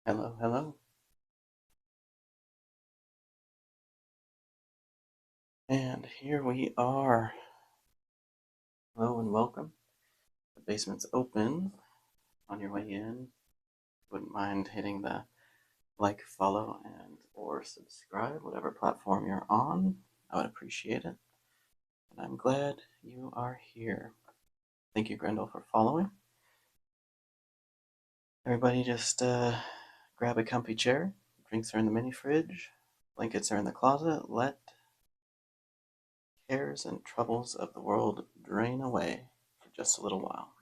Hello, hello. And here we are. Hello and welcome. The basement's open. On your way in, wouldn't mind hitting the like, follow, and or subscribe, whatever platform you're on. I would appreciate it. And I'm glad you are here. Thank you, Grendel, for following. Everybody just grab a comfy chair. Drinks are in the mini fridge. Blankets are in the closet. Let cares and troubles of the world drain away for just a little while.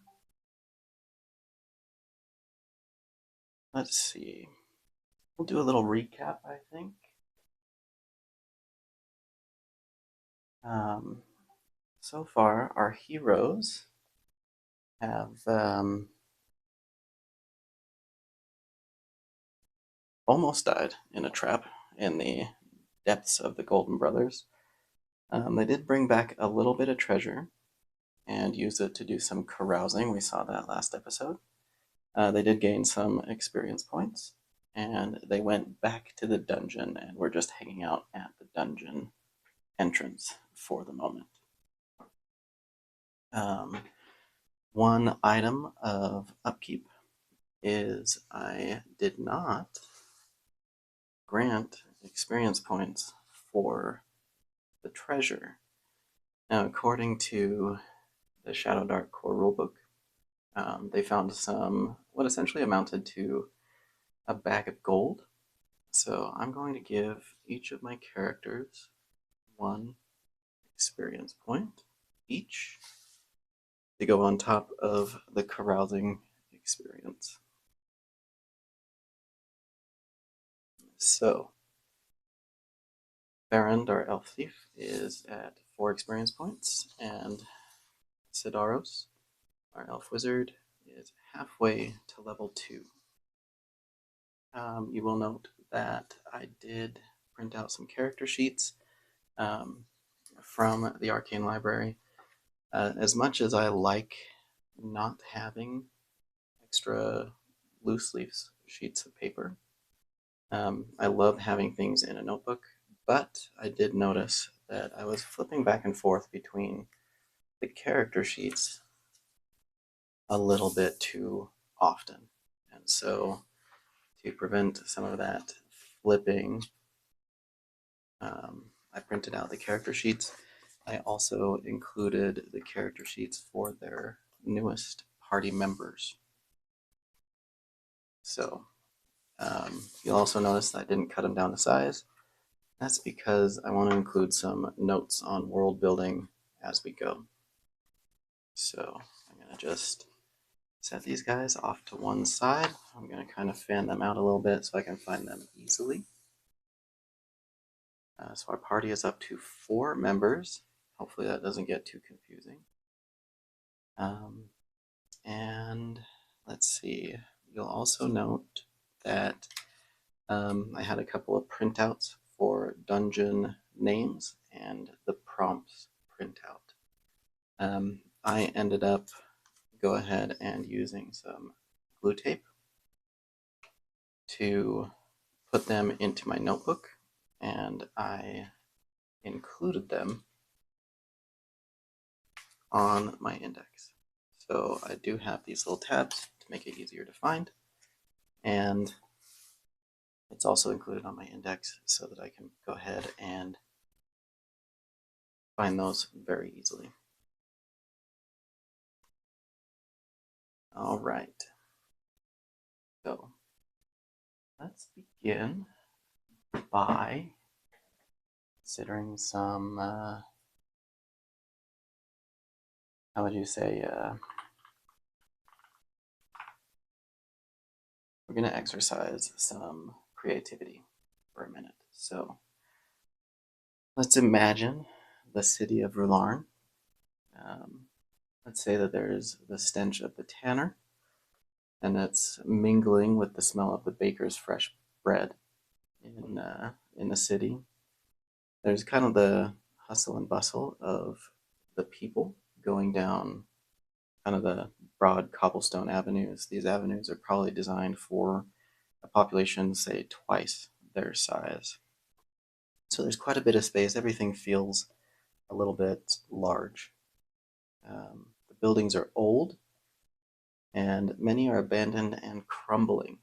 Let's see. We'll do a little recap, I think. So far, our heroes have almost died in a trap in the depths of the Golden Brothers. They did bring back a little bit of treasure and use it to do some carousing. We saw that last episode. They did gain some experience points, and they went back to the dungeon and were just hanging out at the dungeon entrance for the moment. One item of upkeep is I did not grant experience points for the treasure. Now, according to the Shadow Dark core rulebook, they found some, what essentially amounted to a bag of gold. So I'm going to give each of my characters one experience point each to go on top of the carousing experience. So, Farrand, our elf thief, is at 4 experience points, and Sidaros, our elf wizard, is halfway to level 2. You will note that I did print out some character sheets from the Arcane Library. As much as I like not having extra loose leaf sheets of paper, I love having things in a notebook, but I did notice that I was flipping back and forth between the character sheets a little bit too often. And so to prevent some of that flipping, I printed out the character sheets. I also included the character sheets for their newest party members. So you'll also notice that I didn't cut them down to size. That's because I want to include some notes on world building as we go. So I'm going to just set these guys off to one side. I'm going to kind of fan them out a little bit so I can find them easily. So our party is up to 4 members. Hopefully that doesn't get too confusing. And let's see, you'll also note that I had a couple of printouts for dungeon names and the prompts printout. I ended up go ahead and using some glue tape to put them into my notebook, and I included them on my index. So I do have these little tabs to make it easier to find, and it's also included on my index so that I can go ahead and find those very easily. All right, so let's begin by considering some, how would you say, we're going to exercise some creativity for a minute. So let's imagine the city of Rularn. Let's say that there's the stench of the tanner, and it's mingling with the smell of the baker's fresh bread in the city. There's kind of the hustle and bustle of the people going down kind of the broad cobblestone avenues. These avenues are probably designed for a population, say, twice their size. So there's quite a bit of space. Everything feels a little bit large. The buildings are old, and many are abandoned and crumbling.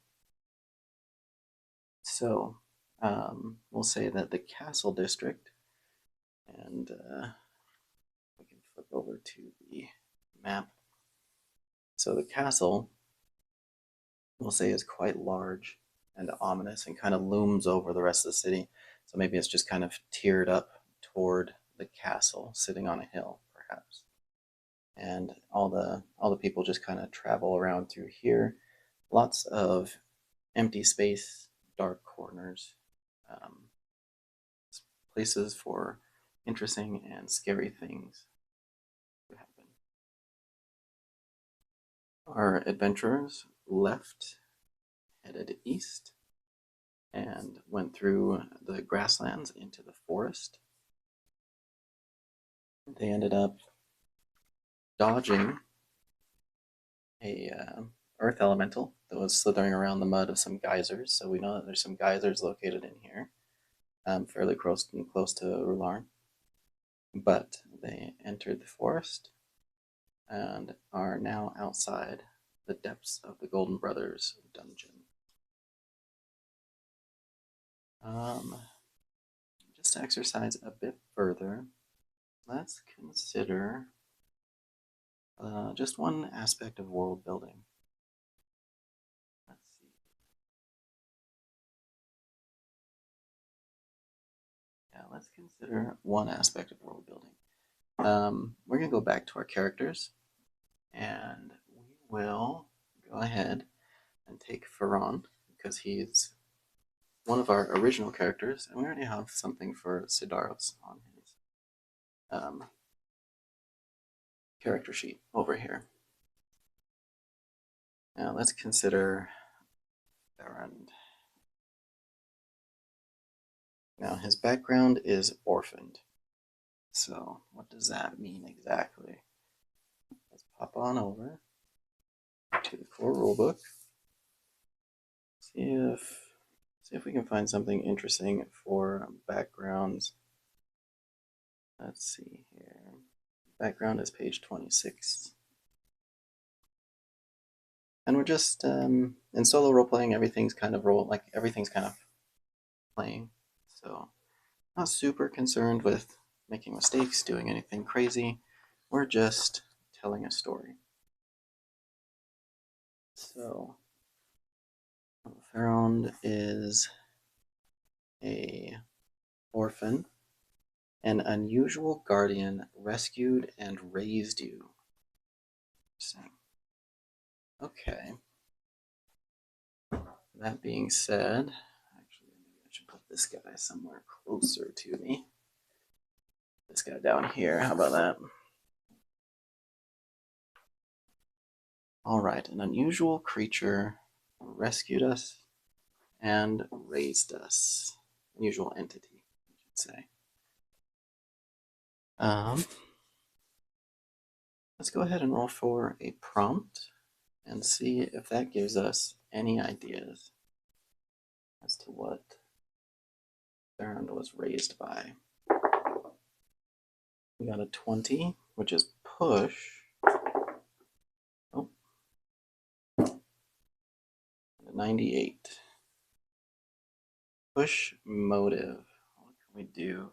So we'll say that the castle district, and we can flip over to the map. So the castle, we'll say, is quite large and ominous and kind of looms over the rest of the city. So maybe it's just kind of tiered up toward the castle, sitting on a hill, perhaps. And all the people just kind of travel around through here. Lots of empty space, dark corners, um, places for interesting and scary things to happen. Our adventurers left, headed east, and went through the grasslands into the forest. They ended up dodging a earth elemental that was slithering around the mud of some geysers. So we know that there's some geysers located in here, fairly close to Rularn. But they entered the forest and are now outside the depths of the Golden Brothers dungeon. Just to exercise a bit further, let's consider just one aspect of world building. Let's see. Yeah, let's consider one aspect of world building. We're going to go back to our characters, and we will go ahead and take Ferran, because he's one of our original characters, and we already have something for Sidaros on his character sheet over here. Now let's consider Ferran. Now his background is orphaned. So what does that mean exactly? Let's pop on over to the core rulebook. See if we can find something interesting for backgrounds. Let's see here. Background is page 26. And we're just in solo role playing, everything's kind of playing. So not super concerned with making mistakes, doing anything crazy. We're just telling a story. So Ferran is a orphan. An unusual guardian rescued and raised you. Okay. That being said, actually, maybe I should put this guy somewhere closer to me. This guy down here, how about that? All right, an unusual creature rescued us and raised us. Unusual entity, I should say. Let's go ahead and roll for a prompt and see if that gives us any ideas as to what Ferran was raised by. We got a 20, which is push. Oh. A 98. Push motive. What can we do?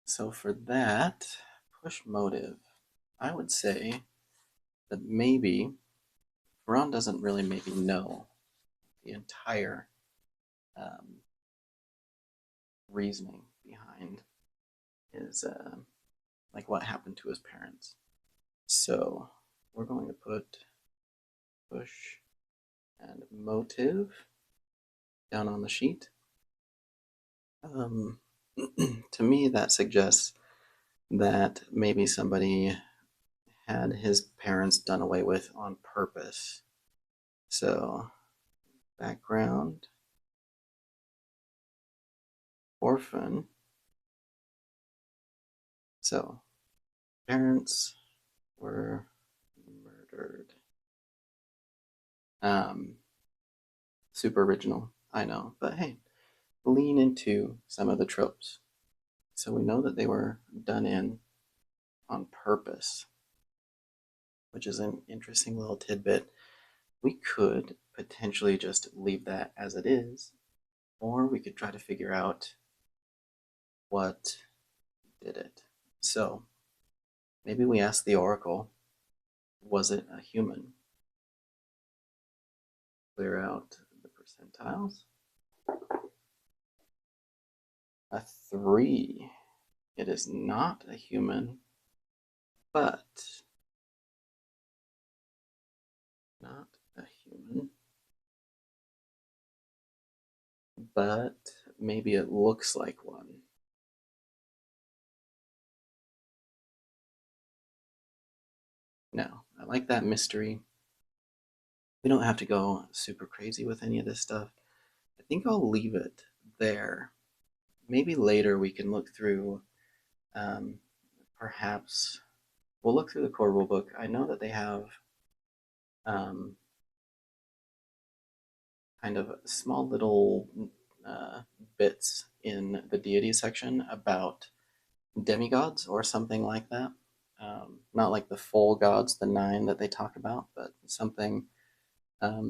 So for that, push motive, I would say that maybe Ferran doesn't really maybe know the entire reasoning behind his like what happened to his parents. So we're going to put push and motive down on the sheet. To me, that suggests that maybe somebody had his parents done away with on purpose. So background, orphan. So parents were murdered. Super original, I know, but hey, lean into some of the tropes. So we know that they were done in on purpose, which is an interesting little tidbit. We could potentially just leave that as it is, or we could try to figure out what did it. So maybe we ask the Oracle, was it a human? Clear out the percentiles. A 3. It is not a human, but not a human, but maybe it looks like one. No, I like that mystery. We don't have to go super crazy with any of this stuff. I think I'll leave it there. Maybe later we can look through, perhaps, we'll look through the core rulebook. I know that they have um, kind of small little bits in the deity section about demigods or something like that. Not like the full gods, the 9 that they talk about, but something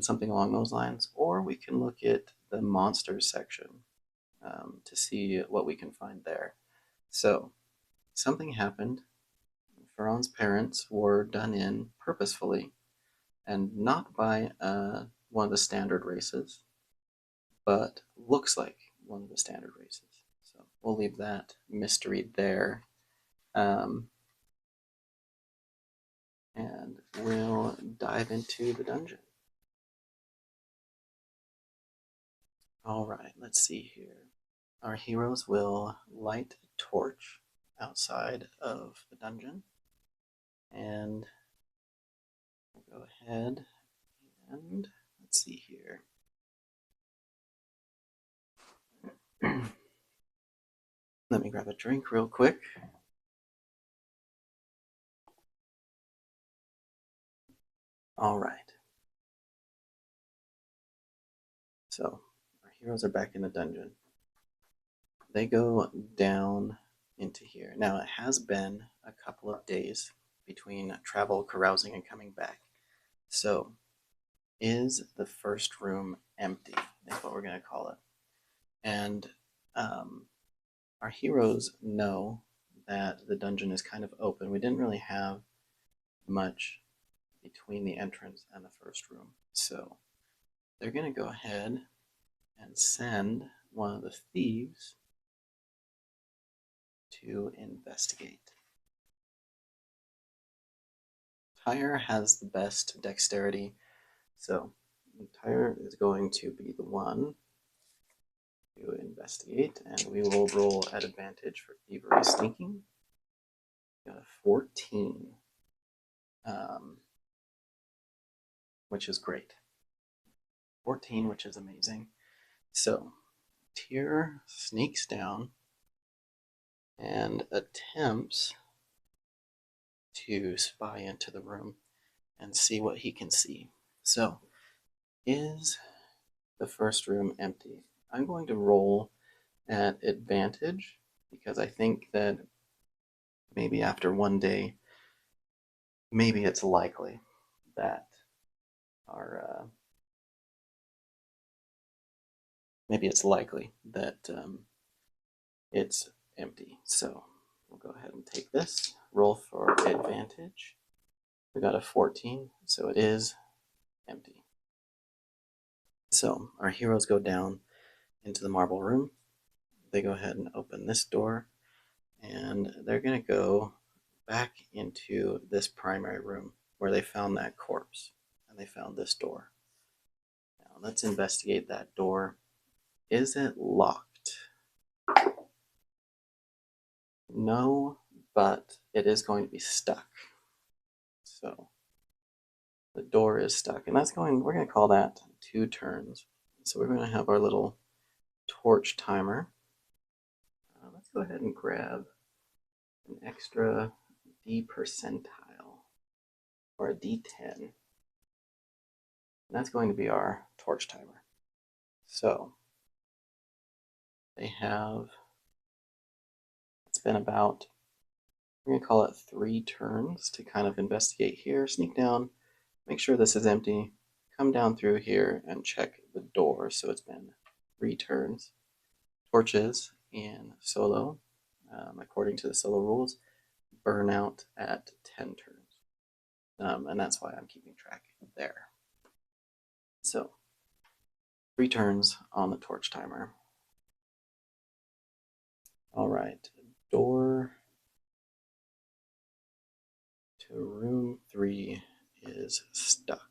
something along those lines. Or we can look at the monsters section to see what we can find there. So something happened. Pharaoh's parents were done in purposefully, and not by one of the standard races, but looks like one of the standard races. So we'll leave that mystery there. And we'll dive into the dungeon. All right, let's see here. Our heroes will light a torch outside of the dungeon, and we'll go ahead and let's see here. Let me grab a drink real quick. All right. So our heroes are back in the dungeon. They go down into here. Now it has been a couple of days between travel, carousing, and coming back. So is the first room empty? That's what we're going to call it. And our heroes know that the dungeon is kind of open. We didn't really have much between the entrance and the first room. So they're going to go ahead and send one of the thieves to investigate. Tyre has the best dexterity, so Tyre is going to be the one to investigate, and we will roll at advantage for thievery sneaking. Got a 14, which is great. 14, which is amazing. So Tyr sneaks down and attempts to spy into the room and see what he can see. So, is the first room empty? I'm going to roll at advantage because I think that maybe after one day, maybe it's likely that our it's empty. So we'll go ahead and take this, roll for advantage. We got a 14, so it is empty. So our heroes go down into the marble room. They go ahead and open this door, and they're going to go back into this primary room where they found that corpse, and they found this door. Now let's investigate that door. Is it locked? No, but it is going to be stuck. So the door is stuck, and we're going to call that 2 turns. So we're going to have our little torch timer. Let's go ahead and grab an extra D percentile, or a D10. And that's going to be our torch timer. So they have, it's been about, we're going to call it 3 turns to kind of investigate here, sneak down, make sure this is empty, come down through here and check the door. So it's been 3 turns. Torches in solo, according to the solo rules, burn out at 10 turns. And that's why I'm keeping track there. So 3 turns on the torch timer. All right, door to room 3 is stuck.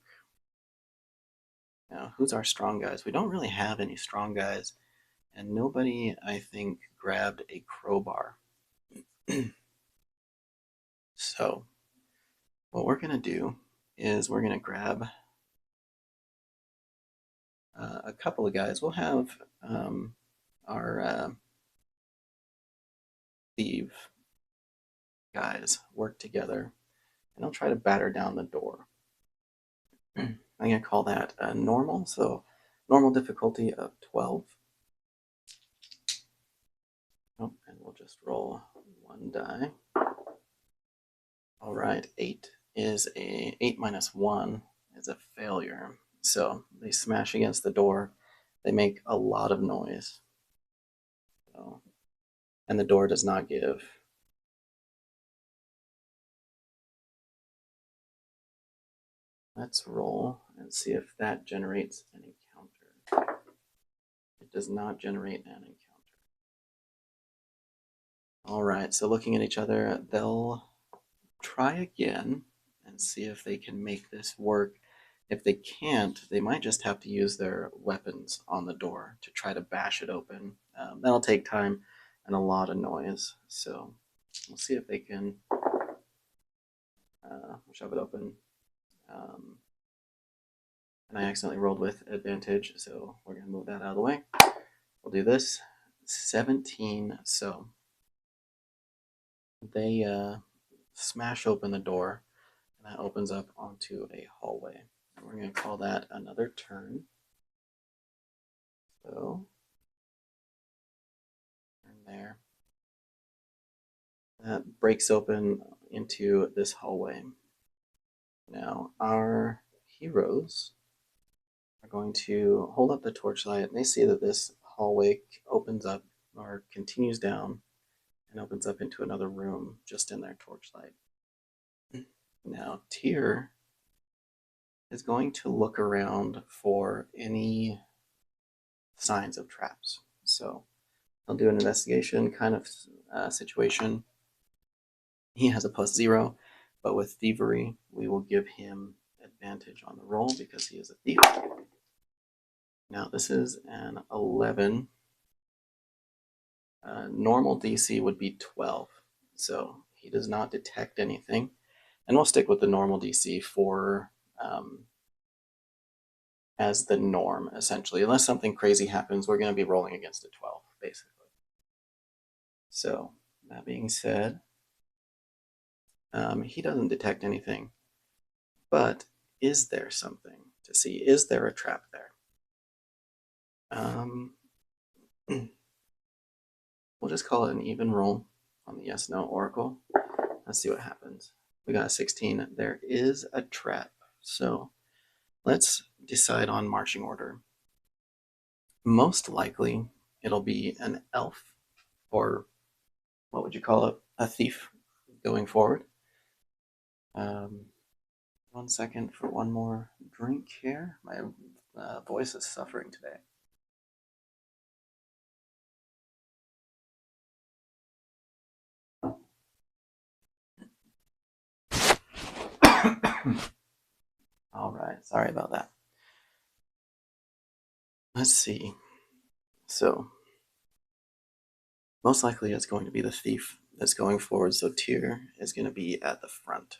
Now, who's our strong guys? We don't really have any strong guys, and nobody, I think, grabbed a crowbar. So what we're going to do is we're going to grab a couple of guys. We'll have our thief guys work together, and I'll try to batter down the door. I'm going to call that normal, so normal difficulty of 12. Oh, and we'll just roll 1 die. All right, 8 is 8 minus 1 is a failure. So they smash against the door. They make a lot of noise. So, and the door does not give. Let's roll and see if that generates an encounter. It does not generate an encounter. All right, so looking at each other, they'll try again and see if they can make this work. If they can't, they might just have to use their weapons on the door to try to bash it open. That'll take time and a lot of noise. So we'll see if they can shove it open. And I accidentally rolled with advantage, so we're going to move that out of the way. We'll do this. 17. So they smash open the door, and that opens up onto a hallway. And we're going to call that another turn. So, turn there. That breaks open into this hallway. Now, our heroes are going to hold up the torchlight, and they see that this hallway opens up or continues down and opens up into another room just in their torchlight. Now, Tyr is going to look around for any signs of traps. So he'll do an investigation kind of situation. He has a +0, but with thievery, we will give him advantage on the roll because he is a thief. Now this is an 11. Normal DC would be 12, so he does not detect anything. And we'll stick with the normal DC for as the norm, essentially. Unless something crazy happens, we're going to be rolling against a 12, basically. So that being said, he doesn't detect anything. But is there something to see? Is there a trap there? We'll just call it an even roll on the yes/no oracle. Let's see what happens. We got a 16. There is a trap. So let's decide on marching order. Most likely, it'll be an elf, or what would you call it? A thief going forward. 1 second for one more drink here. My voice is suffering today. All right, sorry about that. Let's see. So, most likely it's going to be the thief that's going forward, so Tyr is going to be at the front.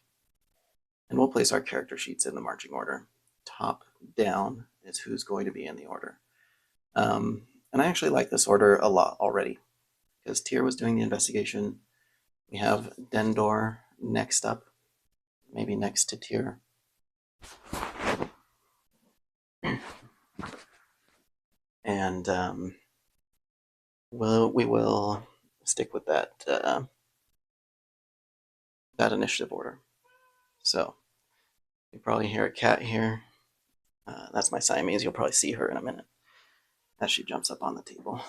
And we'll place our character sheets in the marching order. Top down is who's going to be in the order. And I actually like this order a lot already, because Tyr was doing the investigation. We have Dendor next up, maybe next to Tyr. And we will stick with that that initiative order. So you probably hear a cat here. That's my Siamese. You'll probably see her in a minute as she jumps up on the table.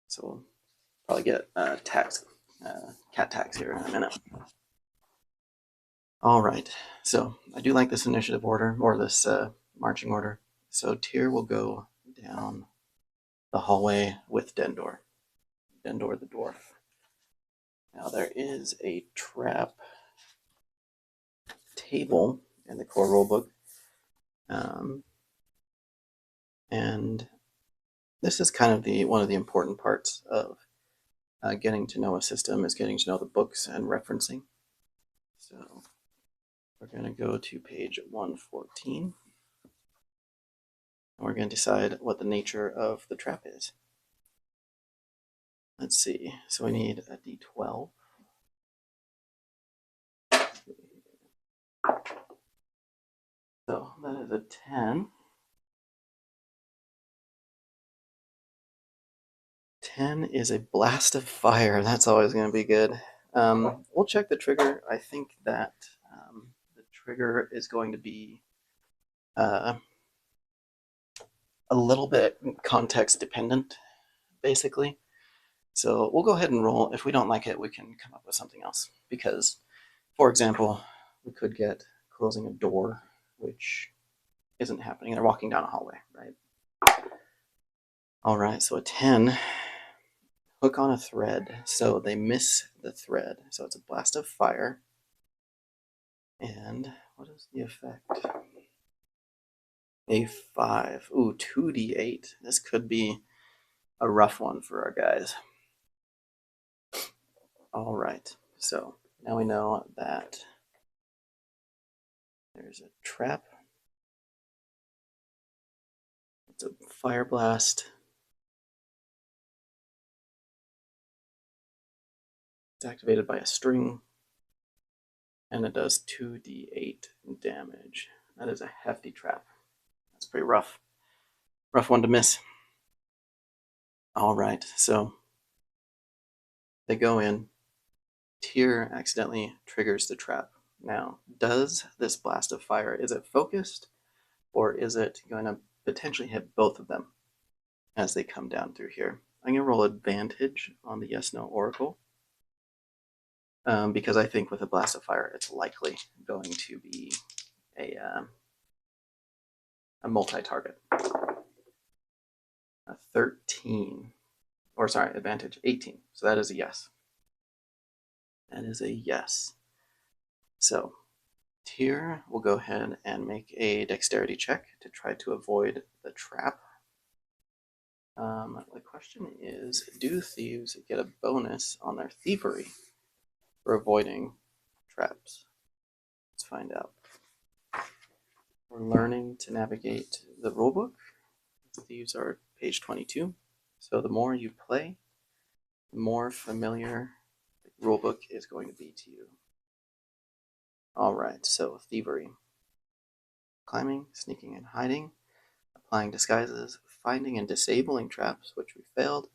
So we'll probably get cat tax here in a minute. All right. So I do like this initiative order, or this marching order. So Tyr will go down the hallway with Dendor. Dendor the dwarf. Now there is a trap table in the core rulebook. And this is kind of one of the important parts of getting to know a system, is getting to know the books and referencing. So we're going to go to page 114. And we're going to decide what the nature of the trap is. Let's see. So we need a d12. So that is a 10. 10 is a blast of fire. That's always going to be good. We'll check the trigger. I think that the trigger is going to be a little bit context dependent, basically. So we'll go ahead and roll. If we don't like it, we can come up with something else. Because, for example, we could get closing a door, which isn't happening. They're walking down a hallway, right? All right, so a 10, hook on a thread. So they miss the thread. So it's a blast of fire. And what is the effect? A 5. Ooh, 2d8. This could be a rough one for our guys. All right, so now we know that there's a trap. It's a fire blast. It's activated by a string, and it does 2d8 damage. That is a hefty trap. That's pretty rough. Rough one to miss. All right, so they go in. Tyr accidentally triggers the trap. Now, does this blast of fire, is it focused, or is it going to potentially hit both of them as they come down through here? I'm going to roll advantage on the yes-no oracle, because I think with a blast of fire, it's likely going to be a multi-target. A 13, or sorry, advantage 18. So that is a yes. That is a yes. So Tyr will go ahead and make a dexterity check to try to avoid the trap. The question is, do thieves get a bonus on their thievery for avoiding traps? Let's find out. We're learning to navigate the rulebook. Thieves are page 22. So the more you play, the more familiar the rulebook is going to be to you. All right, so thievery. Climbing, sneaking and hiding, applying disguises, finding and disabling traps, which we failed,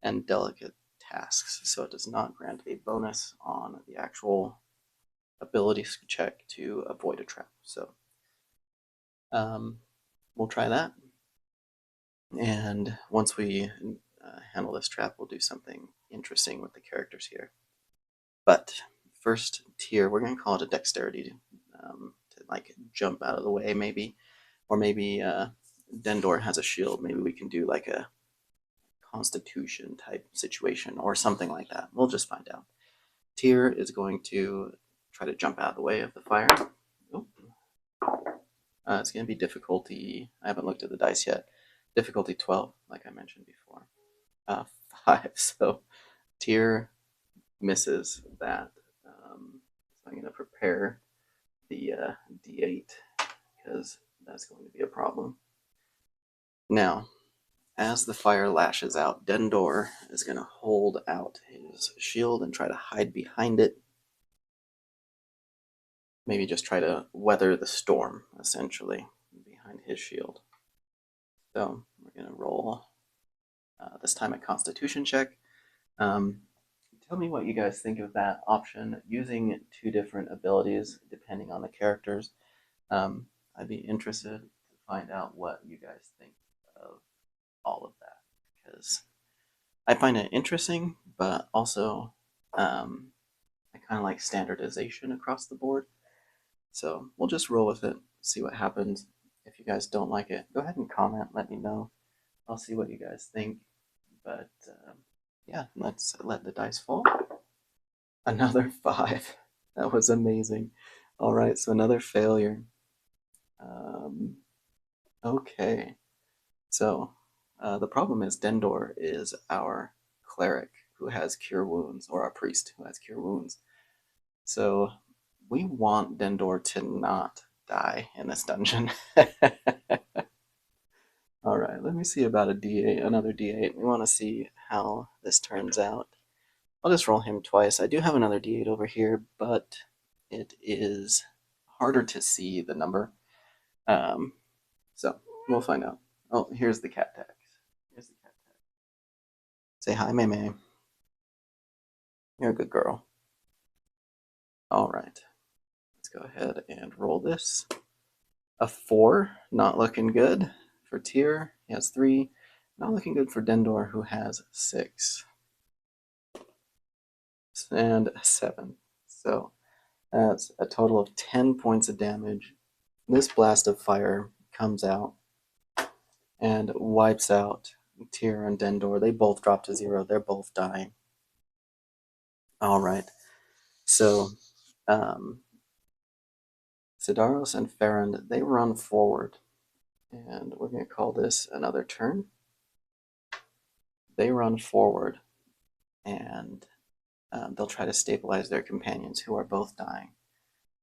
and delicate tasks. So it does not grant a bonus on the actual ability check to avoid a trap. So we'll try that. And once we handle this trap, we'll do something interesting with the characters here. But first tier, we're going to call it a dexterity to like jump out of the way, maybe. Or maybe Dendor has a shield. Maybe we can do like a constitution type situation or something like that. We'll just find out. Tyr is going to try to jump out of the way of the fire. It's going to be difficulty, I haven't looked at the dice yet. Difficulty 12, like I mentioned before. 5, so Tyr misses that. So I'm going to prepare the D8 because that's going to be a problem. Now, as the fire lashes out, Dendor is going to hold out his shield and try to hide behind it. Maybe just try to weather the storm, essentially, behind his shield. So we're going to roll this time a Constitution check. Tell me what you guys think of that option, using 2 different abilities depending on the characters. I'd be interested to find out what you guys think of all of that, because I find it interesting, but also I kind of like standardization across the board. So we'll just roll with it, see what happens. If you guys don't like it, go ahead and comment, let me know. I'll see what you guys think. But yeah, let's let the dice fall. Another 5. That was amazing. All right, so another failure. Okay, so the problem is Dendor is our cleric who has cure wounds, or our priest who has cure wounds. So we want Dendor to not die in this dungeon. All right, let me see about a D8, another D8. We want to see how this turns out. I'll just roll him twice. I do have another D8 over here, but it is harder to see the number. So we'll find out. Oh, here's the cat tags. Here's the cat tag. Say hi, May May. You're a good girl. All right, let's go ahead and roll this. A 4, not looking good for Tyr. He has 3. Not looking good for Dendor, who has 6. And a 7. So that's a total of 10 points of damage. This blast of fire comes out and wipes out Tyr and Dendor. They both drop to 0. They're both dying. All right. So Sidaros and Farron, they run forward. And we're going to call this another turn. They run forward, and they'll try to stabilize their companions, who are both dying.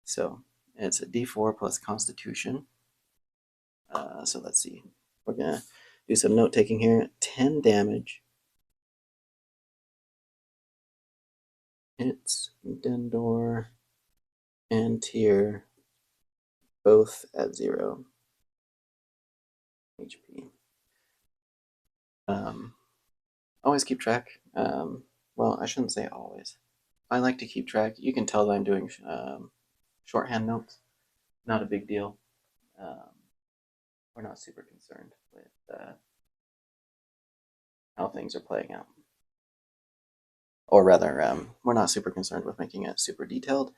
So it's a D4 plus Constitution. So let's see. We're going to do some note taking here. 10 damage. It's Dendor and Tyr, both at 0 HP. Always keep track. Well, I shouldn't say always. I like to keep track. You can tell that I'm doing shorthand notes. Not a big deal. We're not super concerned with how things are playing out. Or rather, we're not super concerned with making it super detailed.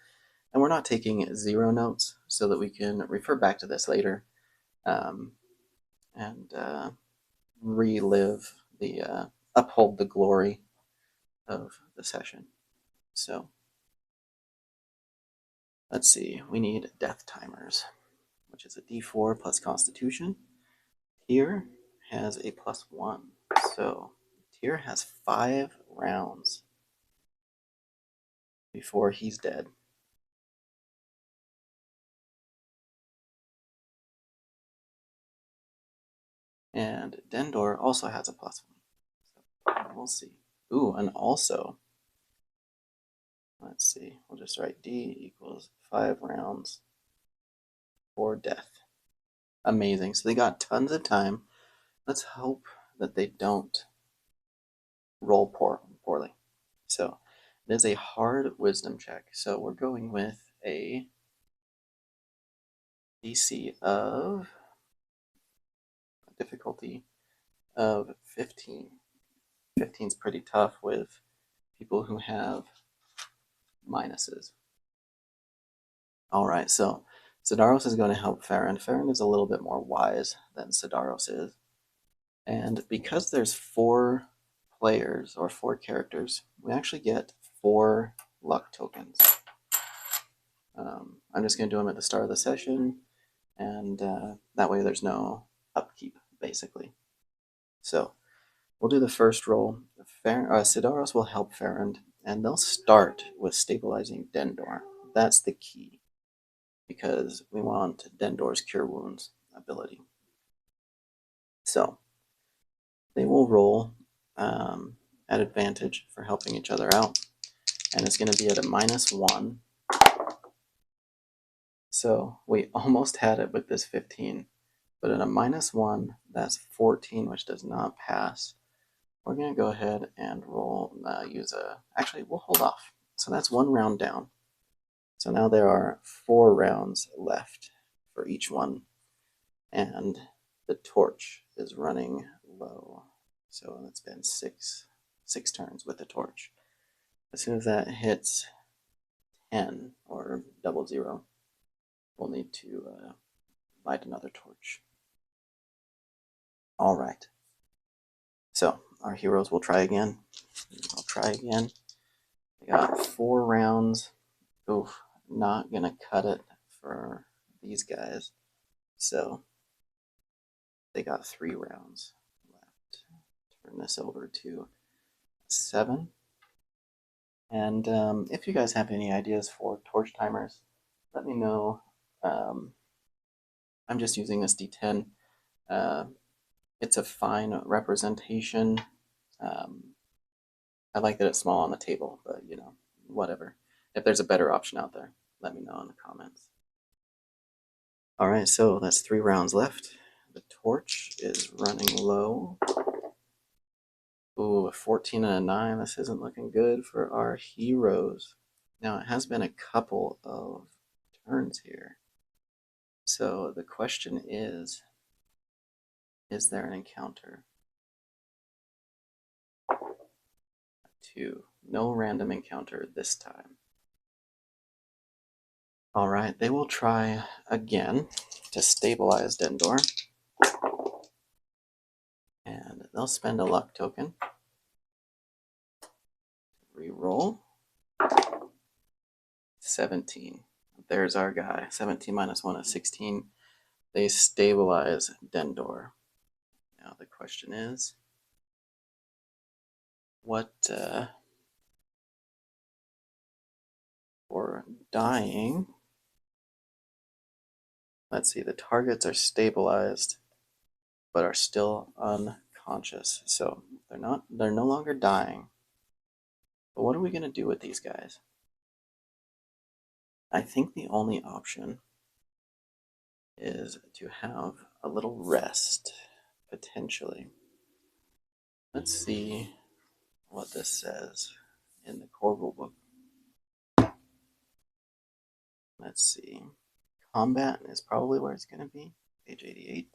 And we're not taking 0 notes so that we can refer back to this later and relive the, uphold the glory of the session. So let's see, we need death timers, which is a D4 plus Constitution. Tyr has a +1, so Tyr has 5 rounds before he's dead. And Dendor also has a +1, so we'll see. Ooh, and also, let's see, we'll just write D equals 5 rounds for death. Amazing. So they got tons of time. Let's hope that they don't roll poorly. So it is a hard wisdom check. So we're going with a DC of difficulty of 15. 15 is pretty tough with people who have minuses. All right, so Sidaros is going to help Farron. Farron is a little bit more wise than Sidaros is. And because there's 4 players, or 4 characters, we actually get 4 luck tokens. I'm just going to do them at the start of the session, and that way there's no upkeep, basically. So we'll do the first roll. Sidaros will help Farron, and they'll start with stabilizing Dendor. That's the key, because we want Dendor's Cure Wounds ability. So they will roll at advantage for helping each other out, and it's going to be at a -1. So we almost had it with this 15. But at a -1, that's 14, which does not pass. We're going to go ahead and roll, actually, we'll hold off. So that's 1 round down. So now there are 4 rounds left for each one. And the torch is running low. So it's been six turns with the torch. As soon as that hits 10 or 00, we'll need to light another torch. All right. So our heroes will try again. I'll try again. We got 4 rounds. Oof, not gonna cut it for these guys. So they got 3 rounds left. Turn this over to 7. And if you guys have any ideas for torch timers, let me know. I'm just using this D10. It's a fine representation. I like that it's small on the table, but you know, whatever. If there's a better option out there, let me know in the comments. All right, so that's 3 rounds left. The torch is running low. Ooh, a 14 and a 9. This isn't looking good for our heroes. Now, it has been a couple of turns here. So the question is there an encounter? 2. No random encounter this time. All right, they will try again to stabilize Dendor. And they'll spend a luck token. Reroll. 17. There's our guy. 17 minus 1 is 16. They stabilize Dendor. Now the question is, what for dying? Let's see, the targets are stabilized, but are still unconscious. So they're no longer dying. But what are we gonna do with these guys? I think the only option is to have a little rest, potentially. Let's see what this says in the core rulebook. Let's see. Combat is probably where it's going to be, page 88,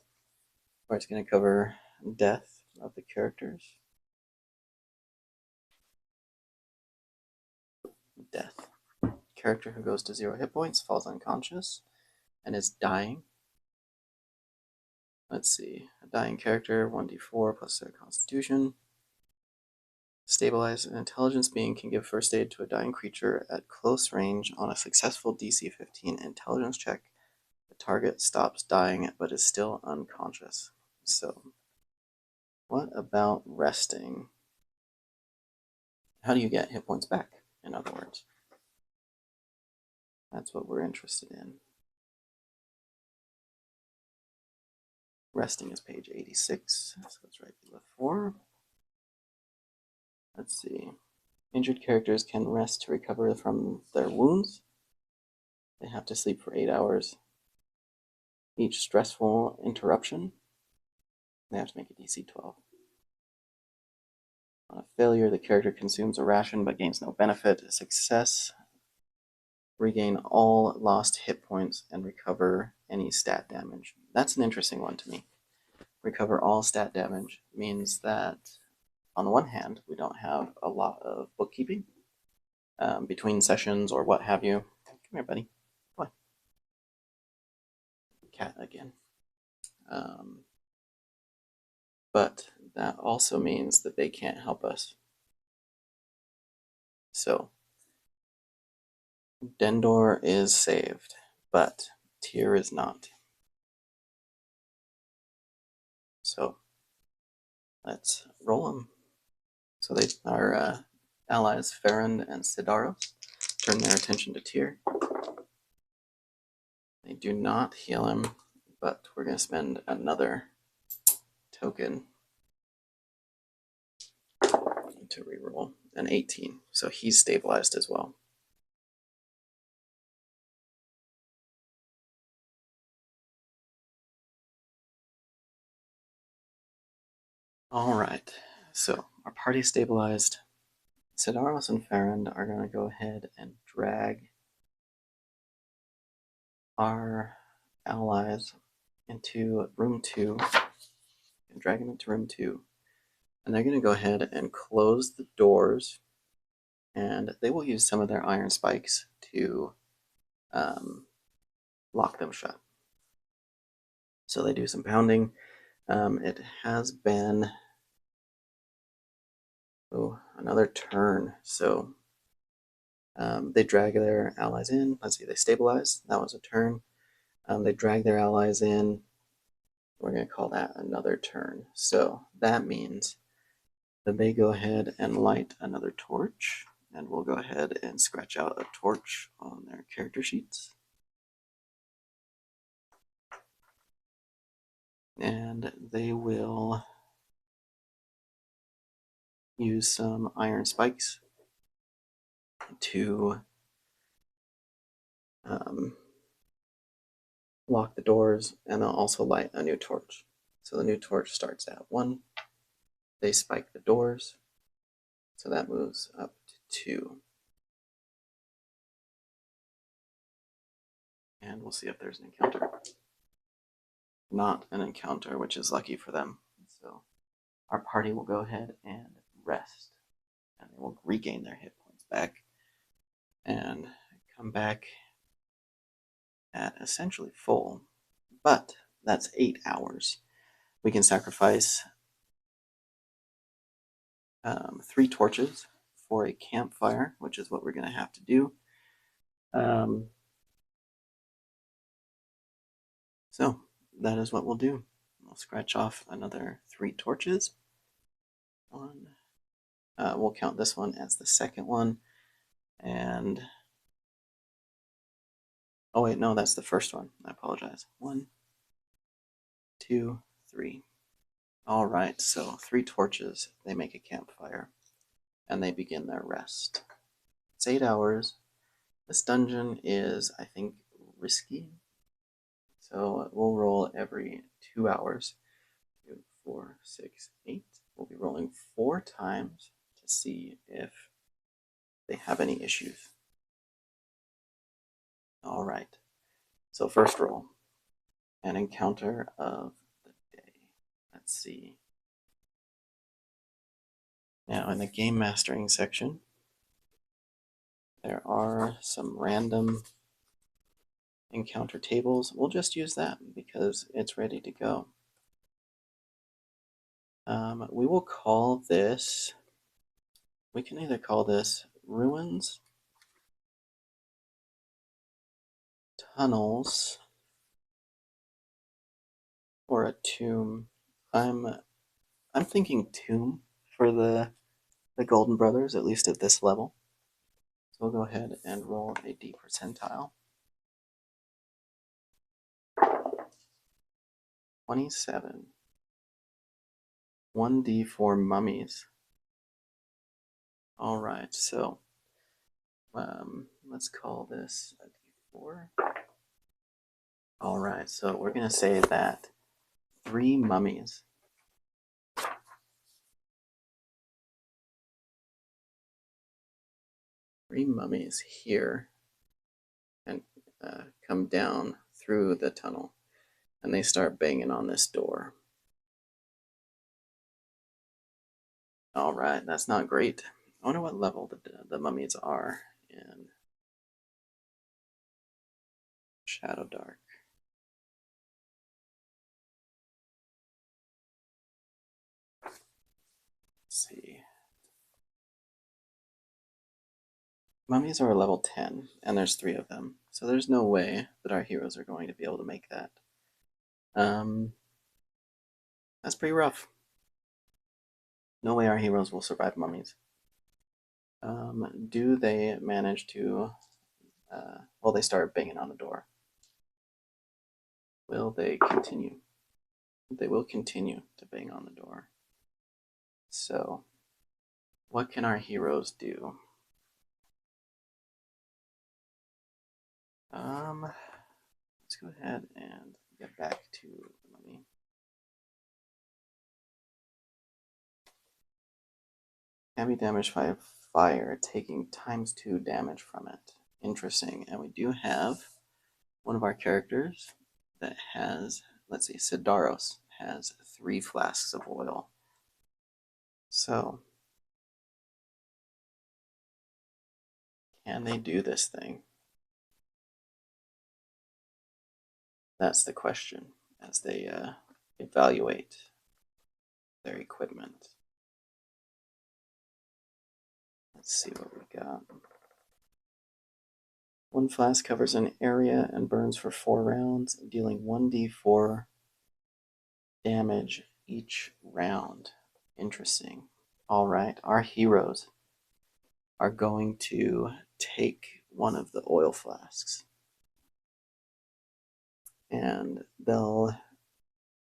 where it's going to cover death of the characters. Death. Character who goes to 0 hit points, falls unconscious, and is dying. Let's see. A dying character, 1d4 plus their constitution. Stabilized, an intelligence being can give first aid to a dying creature at close range on a successful DC 15 intelligence check. The target stops dying but is still unconscious. So, what about resting? How do you get hit points back, in other words? That's what we're interested in. Resting is page 86, so it's right below 4. Let's see. Injured characters can rest to recover from their wounds. They have to sleep for 8 hours. Each stressful interruption, they have to make a DC 12. On a failure, the character consumes a ration but gains no benefit. A success, regain all lost hit points and recover any stat damage. That's an interesting one to me. Recover all stat damage means that, on the one hand, we don't have a lot of bookkeeping between sessions or what have you. Come here, buddy. Come on. Cat again. But that also means that they can't help us. So, Dendor is saved, but Tyr is not. So, let's roll them. So our allies, Farron and Sidaros, turn their attention to Tyr. They do not heal him, but we're going to spend another token to reroll an 18. So he's stabilized as well. All right, so our party stabilized. Sidaros and Farron are going to go ahead and drag our allies into room 2 and drag them into room 2. And they're going to go ahead and close the doors, and they will use some of their iron spikes to lock them shut. So they do some pounding. It has been another turn. So they drag their allies in. Let's see, they stabilize. That was a turn. They drag their allies in. We're going to call that another turn. So that means that they go ahead and light another torch. And we'll go ahead and scratch out a torch on their character sheets. And they will use some iron spikes to lock the doors, and they'll also light a new torch. So the new torch starts at 1. They spike the doors, so that moves up to 2. And we'll see if there's an encounter. Not an encounter, which is lucky for them. So our party will go ahead and rest, and they will regain their hit points back and come back at essentially full. But that's 8 hours. We can sacrifice 3 torches for a campfire, which is what we're going to have to do. So that is what we'll do. We'll scratch off another 3 torches. We'll count this one as the second one. And oh wait, no, that's the first one. I apologize. 1, 2, 3. All right, so 3 torches. They make a campfire, and they begin their rest. It's 8 hours. This dungeon is, I think, risky. So we'll roll every 2 hours. 2, 4, 6, 8. We'll be rolling 4 times to see if they have any issues. All right. So first roll, an encounter of the day. Let's see. Now in the game mastering section, there are some random encounter tables. We'll just use that because it's ready to go. We will call this, we can either call this ruins, tunnels, or a tomb. I'm thinking tomb for the Golden Brothers, at least at this level. So we'll go ahead and roll a D percentile. 27. 1d4 mummies. All right, so let's call this a d4. All right, so we're going to say that 3 mummies here and come down through the tunnel, and they start banging on this door. All right, that's not great. I wonder what level the mummies are in Shadow Dark. Let's see. Mummies are level 10, and there's 3 of them, so there's no way that our heroes are going to be able to make that. That's pretty rough. No way our heroes will survive mummies. Do they manage to... well, they start banging on the door. Will they continue? They will continue to bang on the door. So, what can our heroes do? Let's go ahead and get back to the mummy. Can be damaged by fire, taking ×2 damage from it. Interesting. And we do have one of our characters that has, let's see, Sidaros has 3 flasks of oil. So, can they do this thing? That's the question as they evaluate their equipment. Let's see what we got. 1 flask covers an area and burns for 4 rounds, dealing 1d4 damage each round. Interesting. All right, our heroes are going to take one of the oil flasks and they'll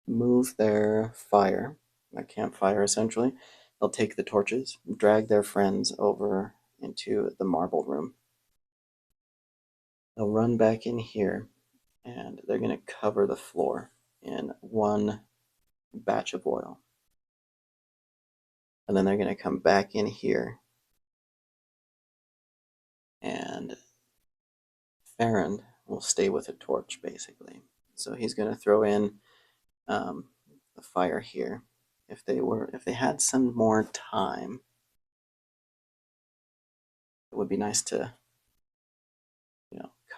move their fire, their campfire essentially. They'll take the torches, drag their friends over into the marble room. They'll run back in here and they're going to cover the floor in 1 batch of oil. And then they're going to come back in here and Farron will stay with a torch basically. So he's going to throw in the fire here. If they had some more time, it would be nice to,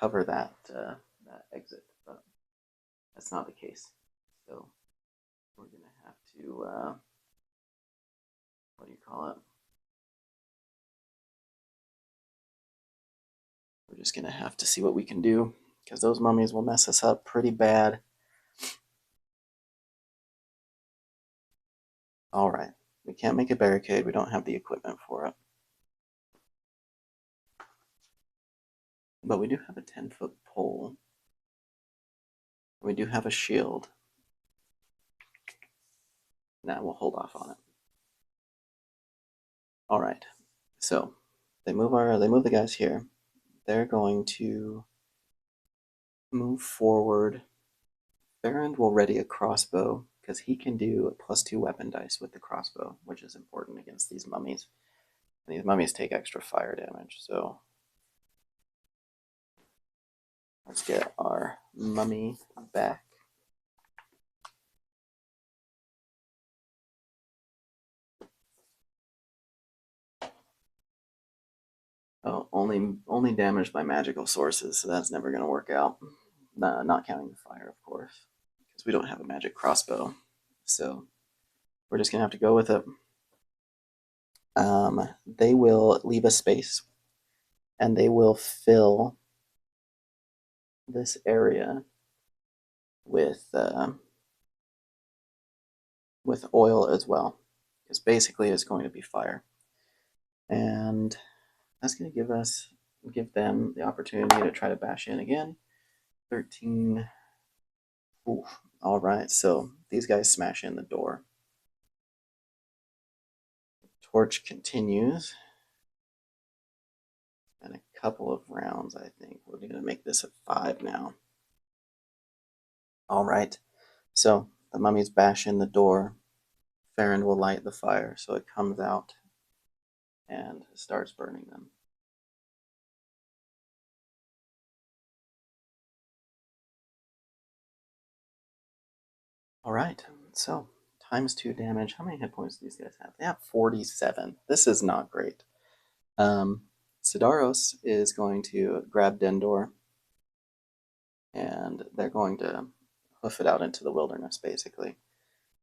cover that exit, but that's not the case. So we're gonna have to, what do you call it? We're just gonna have to see what we can do because those mummies will mess us up pretty bad. All right, we can't make a barricade. We don't have the equipment for it. But we do have a 10-foot pole. We do have a shield. Nah, we'll hold off on it. All right, so they move the guys here. They're going to move forward. Farron will ready a crossbow because he can do a +2 weapon dice with the crossbow, which is important against these mummies. And these mummies take extra fire damage, so let's get our mummy back. Oh, only damaged by magical sources, so that's never going to work out. Not counting the fire, of course, because we don't have a magic crossbow. So we're just going to have to go with it. They will leave a space, and they will fill this area with oil as well, because basically it's going to be fire. And that's going to give them the opportunity to try to bash in again. 13. Oof. All right, so these guys smash in the door. Torch continues. And a couple of rounds, I think. We're going to make this a 5 now. All right, so the mummies bash in the door. Farron will light the fire so it comes out and starts burning them. All right, so ×2 damage. How many hit points do these guys have? They have 47. This is not great. Sidaros is going to grab Dendor, and they're going to hoof it out into the wilderness, basically.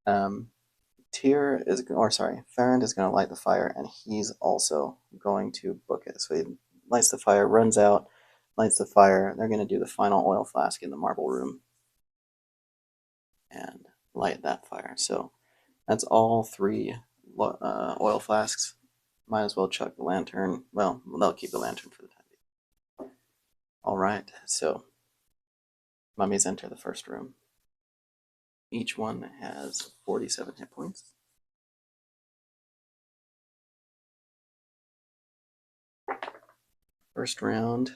Farron is going to light the fire, and he's also going to book it. So he lights the fire, runs out, lights the fire. They're going to do the final oil flask in the marble room and light that fire. So that's all 3 oil flasks. Might as well chuck the lantern. Well, they'll keep the lantern for the time being. All right, so mummies enter the first room. Each one has 47 hit points. First round,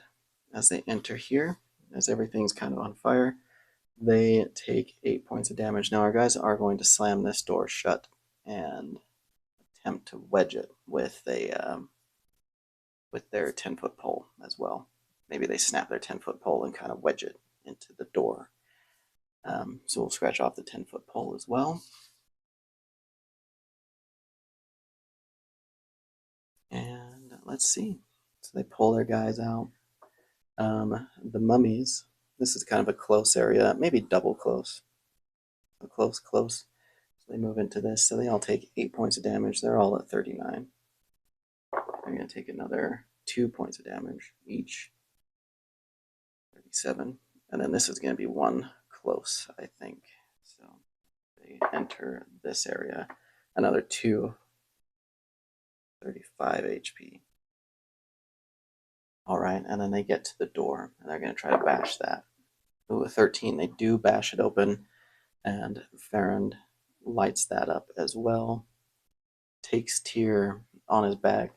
as they enter here, as everything's kind of on fire, they take 8 points of damage. Now our guys are going to slam this door shut and attempt to wedge it with their 10-foot pole as well. Maybe they snap their 10-foot pole and kind of wedge it into the door. So we'll scratch off the 10-foot pole as well. And let's see. So they pull their guys out. The mummies, this is kind of a close area, maybe double close. So close, close. So they move into this. So they all take 8 points of damage. They're all at 39. They're going to take another 2 points of damage each. 37. And then this is going to be one close, I think. So they enter this area. Another 2. 35 HP. All right, and then they get to the door, and they're going to try to bash that. Ooh, a 13. They do bash it open, and Farron lights that up as well. Takes Tyr on his back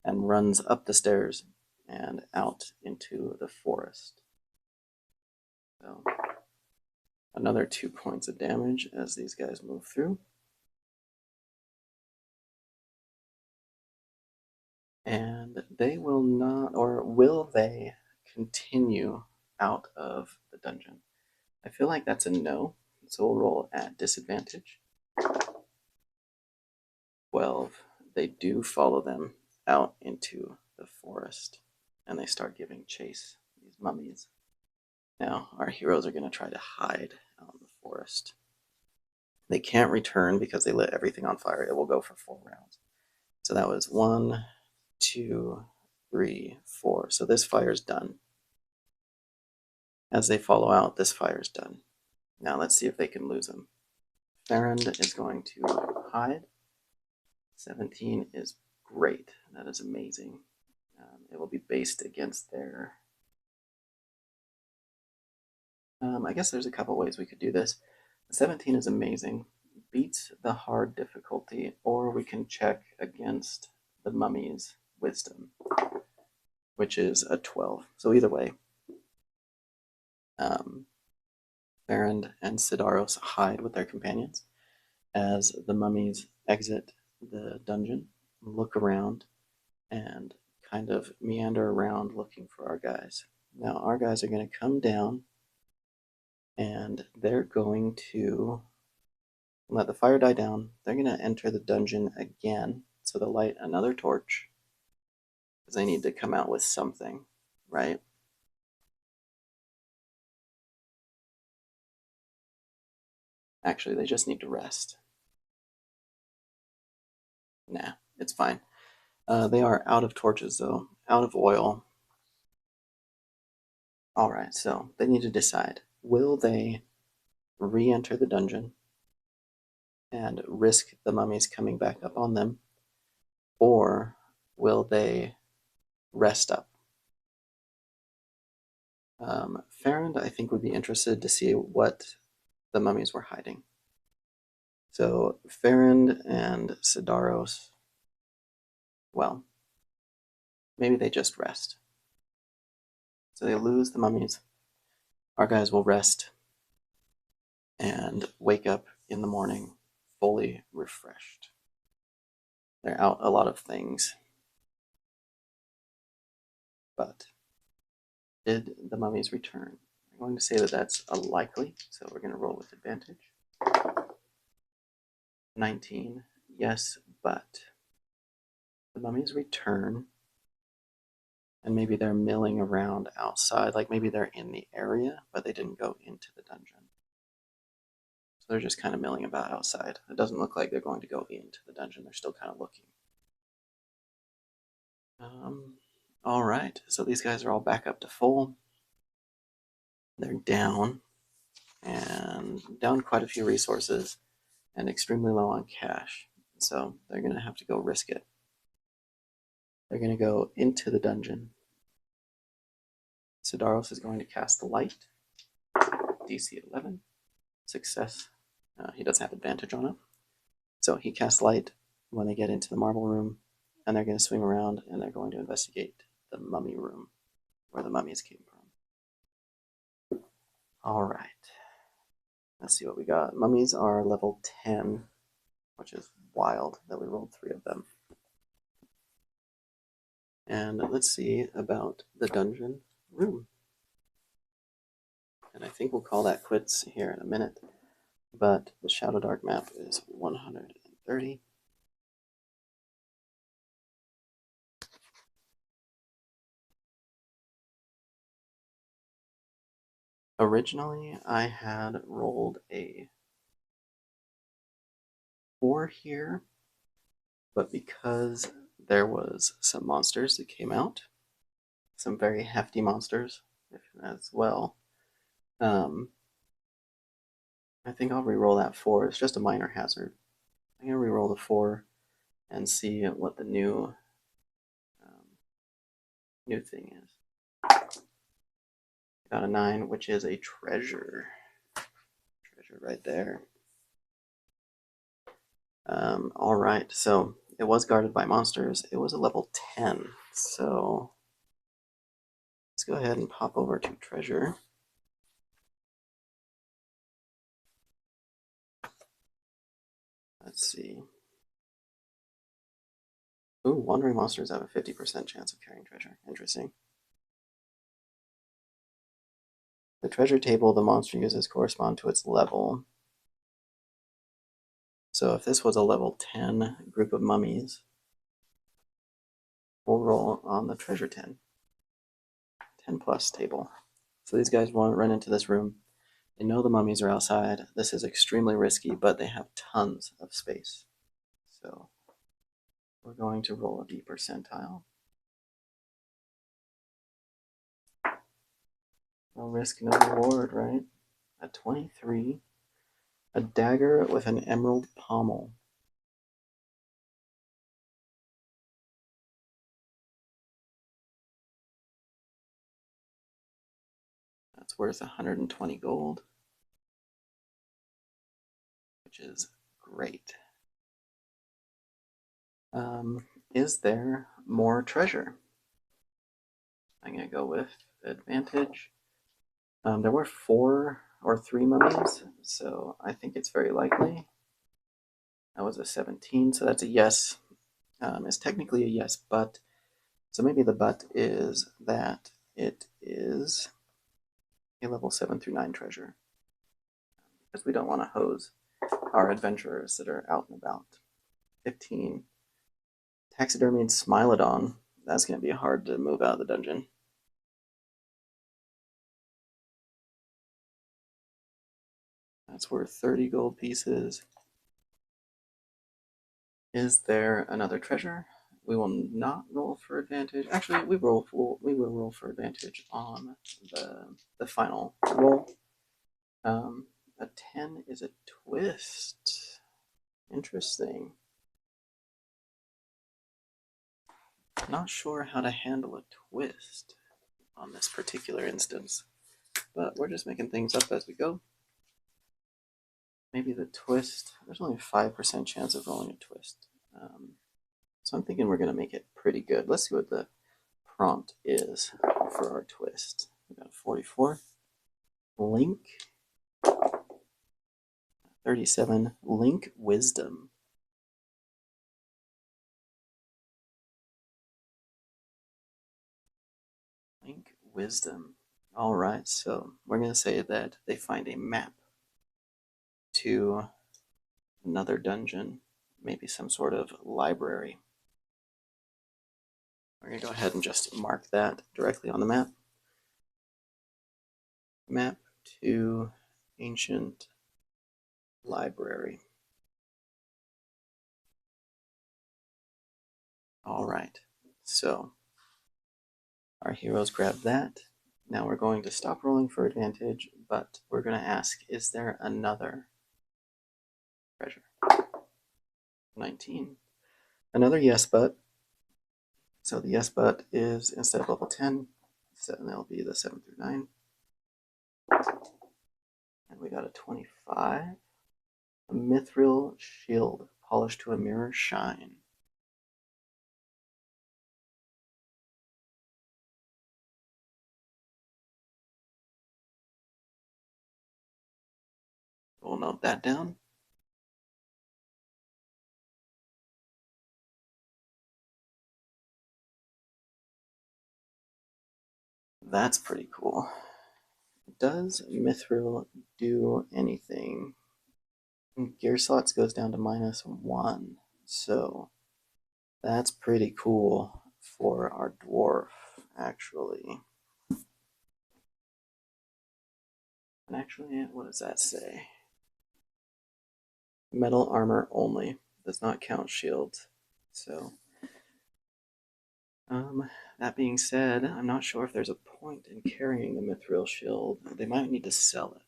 and runs up the stairs and out into the forest. So another 2 points of damage as these guys move through. And they will not, or will they continue out of the dungeon? I feel like that's a no, so we'll roll at disadvantage. 12. They do follow them out into the forest, and they start giving chase, these mummies. Now, our heroes are going to try to hide out in the forest. They can't return because they lit everything on fire. It will go for 4 rounds. So that was 1, 2, 3, 4. So this fire's done. As they follow out, this fire's done. Now let's see if they can lose them. Farron is going to hide. 17 is great. That is amazing. It will be based against their... I guess there's a couple ways we could do this. 17 is amazing. Beats the hard difficulty, or we can check against the mummy's wisdom, which is a 12. So either way, Farron and Sidaros hide with their companions as the mummies exit the dungeon, look around, and kind of meander around looking for our guys. Now our guys are going to come down, and they're going to let the fire die down. They're going to enter the dungeon again, so they'll light another torch, because they need to come out with something, right? Actually, they just need to rest. Nah, it's fine. They are out of torches, though, out of oil. Alright, so they need to decide. Will they re-enter the dungeon and risk the mummies coming back up on them? Or will they rest up? Farron, I think, would be interested to see what the mummies were hiding. So Farron and Sidaros, well, maybe they just rest. So they lose the mummies. Our guys will rest and wake up in the morning fully refreshed. They're out a lot of things. But did the mummies return? I'm going to say that that's unlikely, so we're going to roll with advantage. 19, yes, but the mummies return, and maybe they're milling around outside, like maybe they're in the area, but they didn't go into the dungeon. So they're just kind of milling about outside. It doesn't look like they're going to go into the dungeon. They're still kind of looking. All right, so these guys are all back up to full. They're down, and down quite a few resources, and extremely low on cash. So they're going to have to go risk it. They're going to go into the dungeon. Sidaros is going to cast the light. DC 11. Success. He doesn't have advantage on it. So he casts light when they get into the marble room, and they're going to swing around, and they're going to investigate the mummy room, where the mummies came from. All right. Let's see what we got. Mummies are level 10, which is wild that we rolled 3 of them. And let's see about the dungeon room. And I think we'll call that quits here in a minute. But the Shadow Dark map is 130. Originally, I had rolled a 4 here, but because there was some monsters that came out, some very hefty monsters as well, I think I'll re-roll that 4. It's just a minor hazard. I'm going to re-roll the 4 and see what the new thing is. Got a 9, which is a treasure. Treasure right there. All right, so it was guarded by monsters. It was a level 10, so let's go ahead and pop over to treasure. Let's see. Ooh, wandering monsters have a 50% chance of carrying treasure. Interesting. The treasure table the monster uses correspond to its level. So if this was a level 10 group of mummies, we'll roll on the treasure 10. 10 plus table. So these guys won't run into this room. They know the mummies are outside. This is extremely risky, but they have tons of space. So we're going to roll a D percentile. No risk, no reward, right? A 23. A dagger with an emerald pommel. That's worth 120 gold, which is great. Is there more treasure? I'm going to go with advantage. There were 4 or 3 mummies, so I think it's very likely. That was a 17, so that's a yes. It's technically a yes, but so maybe the but is that it is a level 7 through 9 treasure, because we don't want to hose our adventurers that are out and about. 15. Taxidermied Smilodon. That's going to be hard to move out of the dungeon. That's worth 30 gold pieces. Is there another treasure? We will not roll for advantage. Actually, we will roll for advantage on the final roll. A 10 is a twist. Interesting. Not sure how to handle a twist on this particular instance, but we're just making things up as we go. Maybe the twist, there's only a 5% chance of rolling a twist. So I'm thinking we're going to make it pretty good. Let's see what the prompt is for our twist. We got a 44. Link. 37. Link Wisdom. Link Wisdom. All right, so we're going to say that they find a map to another dungeon, maybe some sort of library. We're going to go ahead and just mark that directly on the map. Map to ancient library. All right, so our heroes grab that. Now we're going to stop rolling for advantage, but we're going to ask, is there another treasure? 19. Another yes but. So the yes but is, instead of level 10, so that'll be the 7 through 9. And we got a 25. A mithril shield, polished to a mirror shine. We'll note that down. that's pretty cool. Does Mithril do anything? Gear slots goes down to -1, so that's pretty cool for our dwarf, actually. And actually, what does that say? Metal armor only, does not count shields. So, that being said, I'm not sure if there's a point in carrying the mithril shield. They might need to sell it.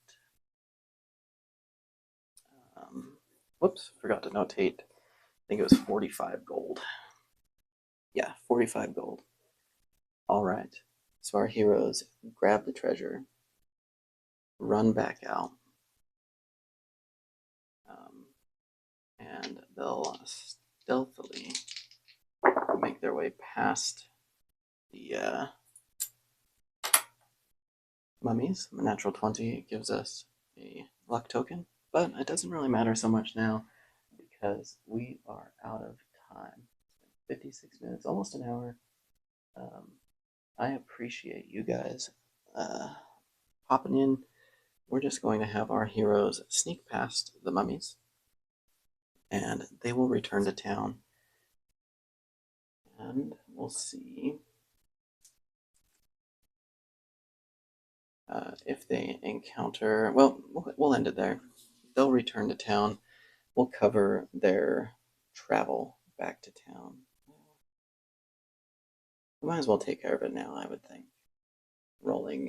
Whoops, forgot to notate. I think it was 45 gold. Yeah, 45 gold. All right. So our heroes grab the treasure, run back out, and they'll stealthily make their way past the mummies. The natural 20 gives us a luck token, but it doesn't really matter so much now because we are out of time. 56 minutes, almost an hour. I appreciate you guys popping in. We're just going to have our heroes sneak past the mummies, and they will return to town. And we'll see if they encounter. Well, we'll end it there. They'll return to town. We'll cover their travel back to town. We might as well take care of it now, I would think. Rolling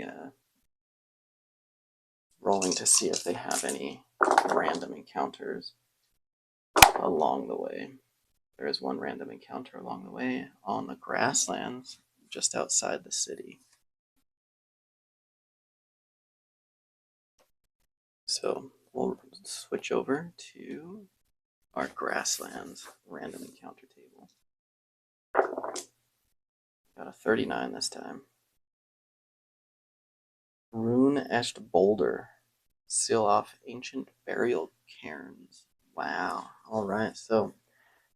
to see if they have any random encounters along the way. There is one random encounter along the way on the grasslands just outside the city. So we'll switch over to our grasslands random encounter table. Got a 39 this time. Rune-etched boulder. Seal off ancient burial cairns. Wow. Alright, so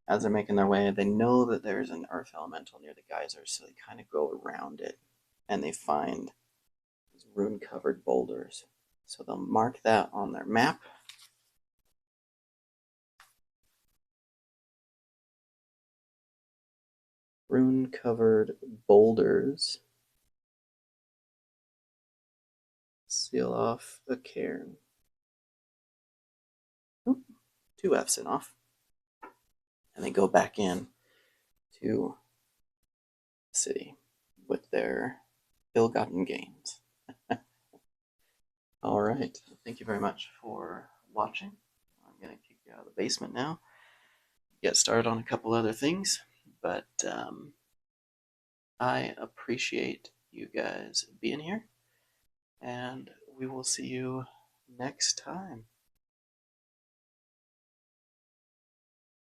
as they're making their way, they know that there's an earth elemental near the geyser, so they kind of go around it and they find these rune-covered boulders. So they'll mark that on their map. Rune-covered boulders. Seal off a cairn. Oh, 2 F's in off. And they go back in to the city with their ill-gotten gains. All right. Thank you very much for watching. I'm going to kick you out of the basement now. Get started on a couple other things, but I appreciate you guys being here, and we will see you next time.